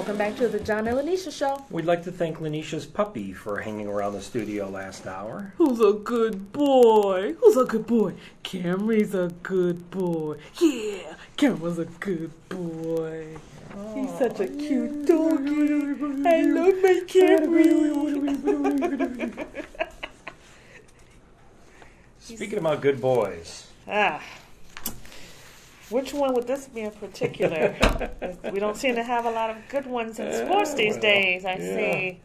Welcome back to the John and Linetia Show. We'd like to thank Linetia's puppy for hanging around the studio last hour. Who's a good boy? Who's a good boy? Camry's a good boy. Yeah, Cameron's a good boy. He's such a cute doggy. I love my Camry. Speaking about good boys. Which one would this be in particular? We don't seem to have a lot of good ones in sports these days. I see.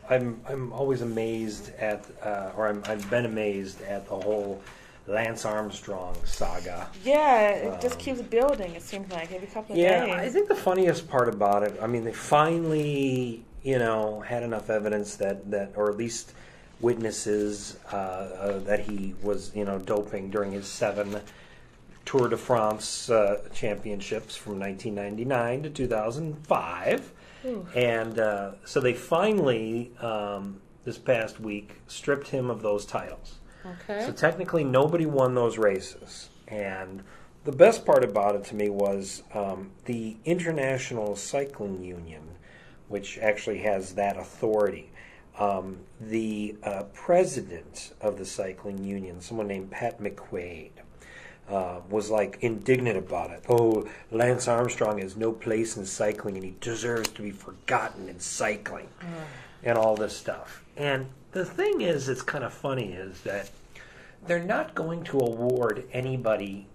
I'm always amazed at, I've been amazed at the whole Lance Armstrong saga. Yeah, it just keeps building. It seems like every couple of days. Yeah, I think the funniest part about it, I mean, they finally, had enough evidence that, or at least witnesses that he was, doping during his 7 Tour de France championships from 1999 to 2005. Ooh. And so they finally, this past week, stripped him of those titles. Okay. So technically nobody won those races. And the best part about it to me was the International Cycling Union, which actually has that authority. The president of the cycling union, someone named Pat McQuaid, was like indignant about it. Oh, Lance Armstrong has no place in cycling and he deserves to be forgotten in cycling and all this stuff. And the thing is, it's kind of funny, is that they're not going to award anybody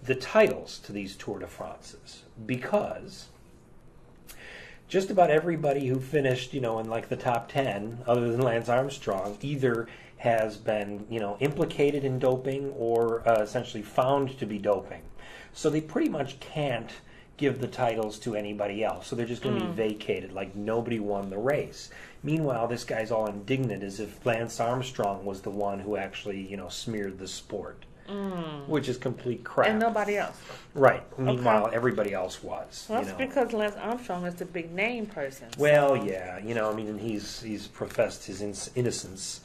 the titles to these Tour de France's because just about everybody who finished, in like the top 10, other than Lance Armstrong, either has been, implicated in doping or essentially found to be doping. So they pretty much can't give the titles to anybody else. So they're just going to be vacated, like nobody won the race. Meanwhile, this guy's all indignant as if Lance Armstrong was the one who actually, smeared the sport, which is complete crap. And nobody else. Right. Meanwhile, everybody else was. Well, that's because Lance Armstrong is the big name person. Well, yeah, and he's professed his innocence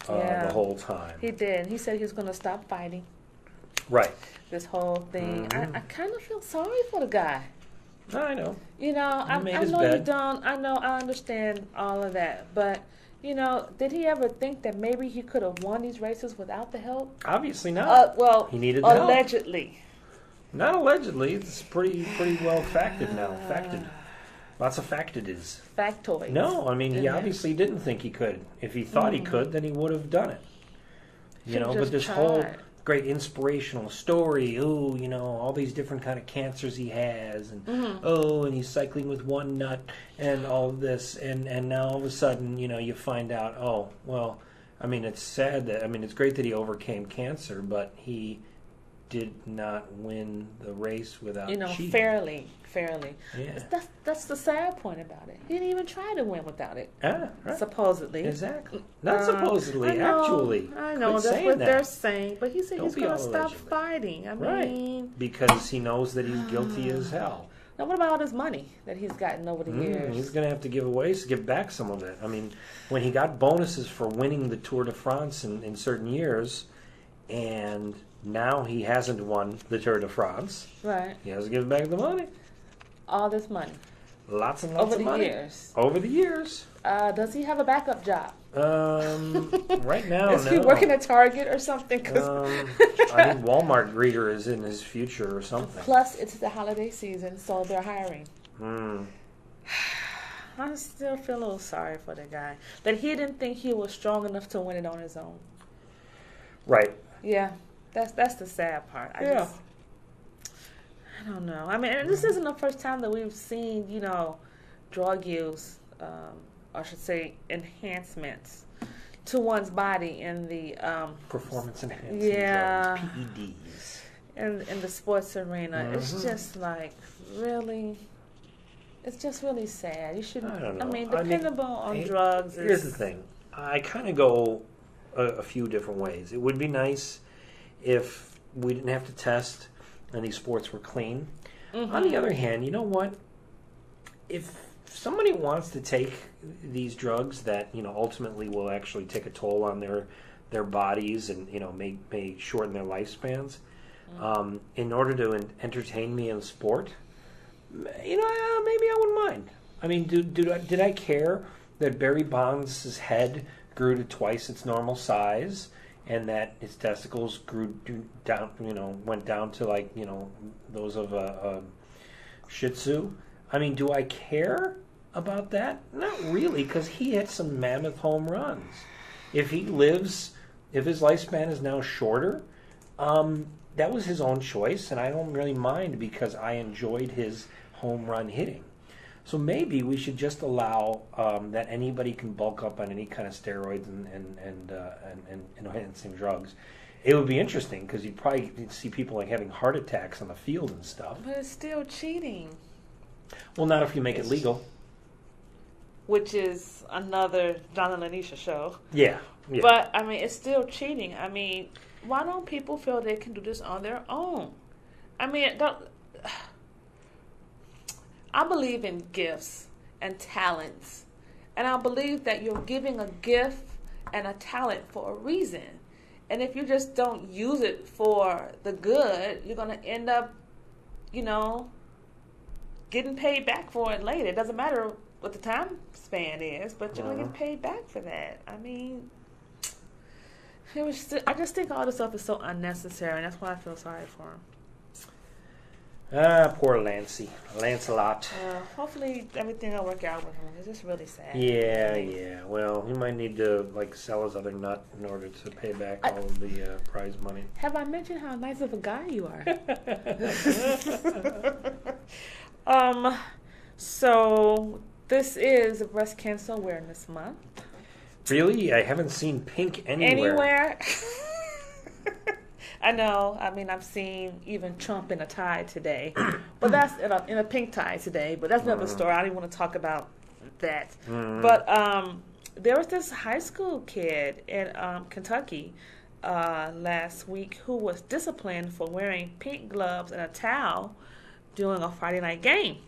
the whole time. He did. He said he was going to stop fighting. Right. This whole thing. I kind of feel sorry for the guy. I know. I know you don't. I know. I understand all of that. But, did he ever think that maybe he could have won these races without the help? Obviously not. Well, he needed the help. Allegedly. Not allegedly. It's pretty well facted now. Facted. Lots of facteds. Factoids. No, he obviously didn't think he could. If he thought he could, then he would have done it. But this whole great inspirational story, all these different kind of cancers he has, and and he's cycling with one nut, and all of this, and now all of a sudden, you find out, it's sad that, it's great that he overcame cancer, but he did not win the race without cheating. Fairly. Yeah. That's the sad point about it. He didn't even try to win without it. Right. Supposedly. Exactly. Not supposedly, actually. I know, that's what they're saying. But he said he's going to stop fighting. Right. Because he knows that he's guilty as hell. Now, what about all this money that he's gotten over the years? He's going to have to give back some of it. When he got bonuses for winning the Tour de France in certain years, and now he hasn't won the Tour de France. Right. He has to give back the money. All this money. Lots and lots of money. Over the years. Does he have a backup job? Right now, Is he working at Target or something? I think Walmart greeter is in his future or something. Plus, it's the holiday season, so they're hiring. I still feel a little sorry for the guy. That he didn't think he was strong enough to win it on his own. Right. Yeah. That's the sad part. I don't know. And this isn't the first time that we've seen, drug use, or I should say enhancements to one's body in the performance enhancing drugs, PEDs. In the sports arena. It's just like really. It's just really sad. You shouldn't. I don't know. Dependable on drugs. Here's the thing. I kind of go a few different ways. It would be nice if we didn't have to test and these sports were clean. On the other hand, you know what? If somebody wants to take these drugs that ultimately will actually take a toll on their bodies and may shorten their lifespans, in order to entertain me in sport, maybe I mind. I mean, did I care that Barry Bonds' head grew to twice its normal size, and that his testicles grew down, went down to like, those of a Shih Tzu? I mean, do I care about that? Not really, because he hit some mammoth home runs. If his lifespan is now shorter, that was his own choice, and I don't really mind because I enjoyed his home run hitting. So maybe we should just allow that anybody can bulk up on any kind of steroids and enhancing drugs. It would be interesting because you'd probably see people like having heart attacks on the field and stuff. But it's still cheating. Well, not if you make it legal. Which is another John and Linetia show. Yeah. But, I mean, it's still cheating. I mean, why don't people feel they can do this on their own? I mean, I believe in gifts and talents. And I believe that you're giving a gift and a talent for a reason. And if you just don't use it for the good, you're going to end up, getting paid back for it later. It doesn't matter what the time span is, but you're going to get paid back for that. I mean, I just think all this stuff is so unnecessary, and that's why I feel sorry for him. Poor Lancelot. Hopefully everything will work out with him. It's just really sad. Yeah. Well, he might need to sell his other nut in order to pay back all of the prize money. Have I mentioned how nice of a guy you are? So this is Breast Cancer Awareness Month. Really? I haven't seen pink anywhere. I know. I mean, I've seen even Trump in a tie today, but that's in a pink tie today. But that's another story. I don't even want to talk about that. But there was this high school kid in Kentucky last week who was disciplined for wearing pink gloves and a towel during a Friday night game.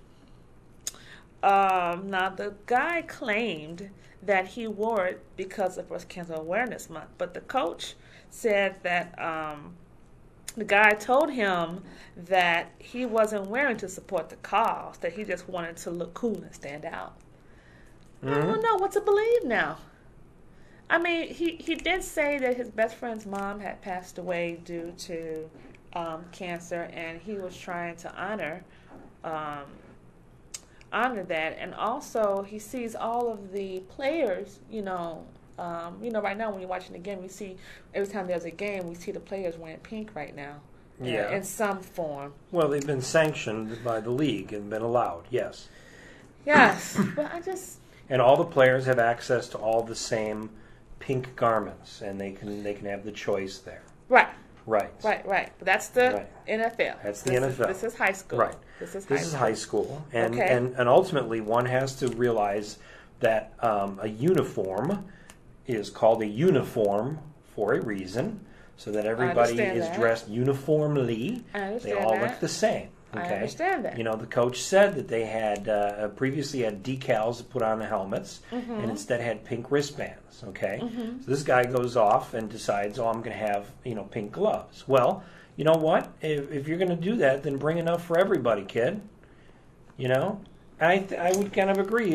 Now, the guy claimed that he wore it because of Breast Cancer Awareness Month, but the coach said that the guy told him that he wasn't wearing to support the cause, that he just wanted to look cool and stand out. I don't know what to believe now. I mean, he did say that his best friend's mom had passed away due to cancer, and he was trying to honor that. And also, he sees all of the players, right now when you're watching the game, we see every time there's a game, we see the players wearing pink right now. Yeah. In some form. Well, they've been sanctioned by the league and been allowed, yes. Yes, but And all the players have access to all the same pink garments, and they can have the choice there. Right. Right. But that's the NFL. That's the NFL. This is high school. Right. This is high school. And, okay. and ultimately, one has to realize that a uniform is called a uniform for a reason, so that everybody is dressed uniformly. I understand They all that. look the same. Okay? I understand that. The coach said that they had previously had decals to put on the helmets, and instead had pink wristbands. Okay, so this guy goes off and decides, I'm going to have pink gloves. Well, you know what? If you're going to do that, then bring enough for everybody, kid. I would kind of agree.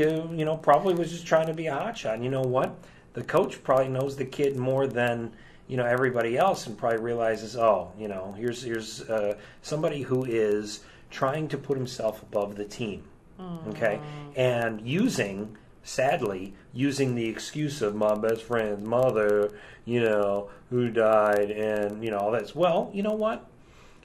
Probably was just trying to be a hotshot. And you know what? The coach probably knows the kid more than everybody else, and probably realizes, here's somebody who is trying to put himself above the team, okay, and sadly using the excuse of my best friend's mother, who died, and all that. Well, you know what?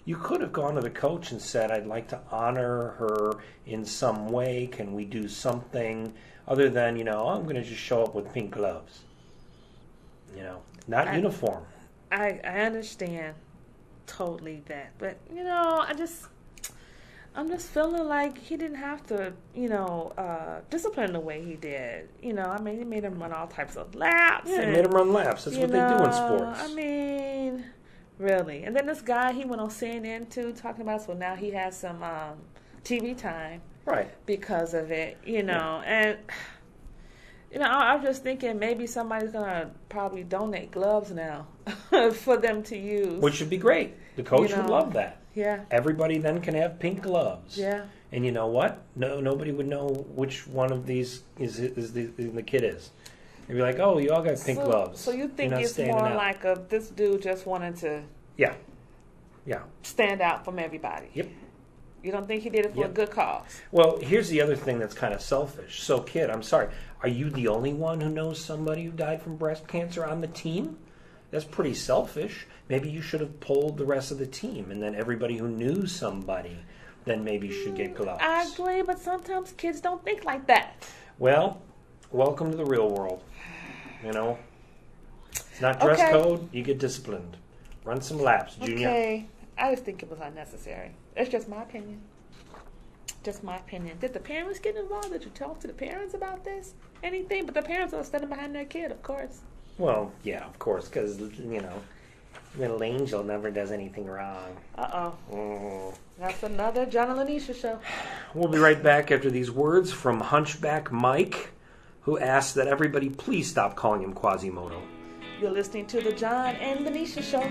You could have gone to the coach and said, I'd like to honor her in some way. Can we do something other than, I'm going to just show up with pink gloves? Not uniform. I understand totally that. But, I'm just feeling like he didn't have to, discipline the way he did. He made him run all types of laps. Yeah, he made him run laps. That's what they do in sports. I mean, really. And then this guy, he went on CNN, too, talking about, so now he has some TV time. Right. Because of it, and... I was just thinking maybe somebody's going to probably donate gloves now for them to use. Which would be great. The coach would love that. Yeah. Everybody then can have pink gloves. Yeah. And you know what? No, nobody would know which one of these the kid is. They'd be like, "Oh, you all got pink gloves." So you think it's more like this dude just wanted to yeah stand out from everybody? Yep. You don't think he did it for a good cause? Well, here's the other thing that's kind of selfish. So, kid, I'm sorry. Are you the only one who knows somebody who died from breast cancer on the team? That's pretty selfish. Maybe you should have polled the rest of the team, and then everybody who knew somebody then maybe should get gloves. I agree, but sometimes kids don't think like that. Well, welcome to the real world. You know, it's not dress code. You get disciplined. Run some laps, Junior. Okay, I just think it was unnecessary. It's just my opinion. Just my opinion. Did the parents get involved? Did you talk to the parents about this? Anything? But the parents are standing behind their kid, of course. Well, yeah, of course, because, you know, little angel never does anything wrong. Uh-oh. That's another John and Linetia show. We'll be right back after these words from Hunchback Mike, who asks that everybody please stop calling him Quasimodo. You're listening to the John and Linetia show.